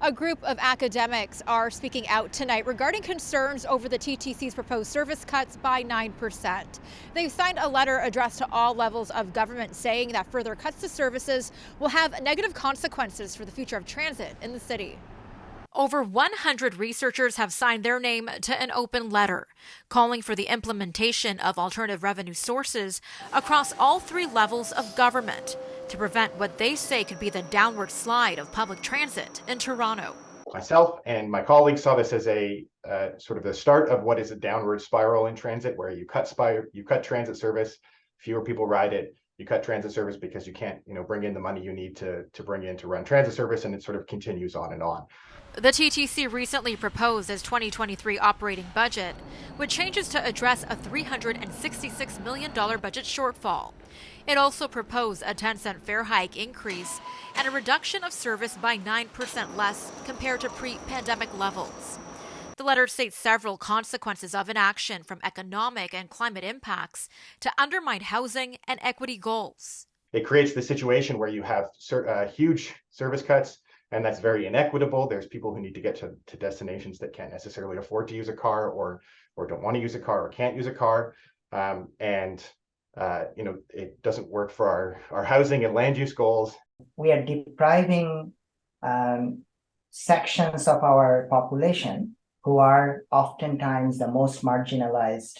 A group of academics are speaking out tonight regarding concerns over the TTC's proposed service cuts by 9%. They've signed a letter addressed to all levels of government saying that further cuts to services will have negative consequences for the future of transit in the city. Over 100 researchers have signed their name to an open letter calling for the implementation of alternative revenue sources across all three levels of government to prevent what they say could be the downward slide of public transit in Toronto. Myself and my colleagues saw this as a sort of the start of what is a downward spiral in transit, where you cut transit service, fewer people ride it. You cut transit service because you can't, bring in the money you need to bring in to run transit service, and it sort of continues on and on. The TTC recently proposed its 2023 operating budget, with changes to address a $366 million budget shortfall. It also proposed a 10-cent fare hike increase and a reduction of service by 9% less compared to pre-pandemic levels. The letter states several consequences of inaction, from economic and climate impacts to undermined housing and equity goals. It creates the situation where you have huge service cuts, and that's very inequitable. There's people who need to get to destinations that can't necessarily afford to use a car, or don't want to use a car, or can't use a car. It doesn't work for our housing and land use goals. We are depriving sections of our population who are oftentimes the most marginalized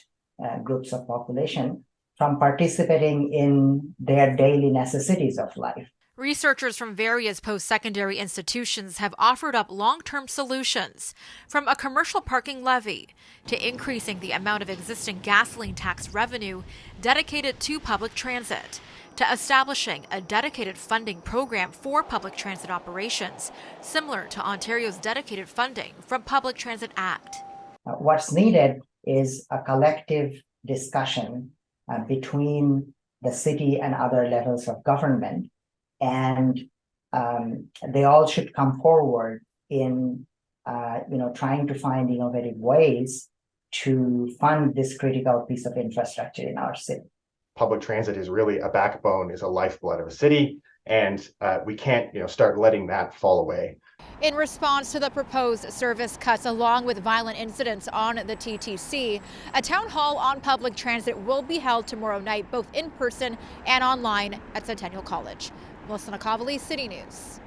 groups of population from participating in their daily necessities of life. Researchers from various post-secondary institutions have offered up long-term solutions, from a commercial parking levy to increasing the amount of existing gasoline tax revenue dedicated to public transit, to establishing a dedicated funding program for public transit operations, similar to Ontario's dedicated funding from Public Transit Act. What's needed is a collective discussion between the city and other levels of government, and they all should come forward in trying to find innovative ways to fund this critical piece of infrastructure in our city. Public transit is really a backbone, is a lifeblood of a city, and we can't start letting that fall away. In response to the proposed service cuts, along with violent incidents on the TTC, a town hall on public transit will be held tomorrow night, both in person and online at Centennial College. Nakhavoly, City News.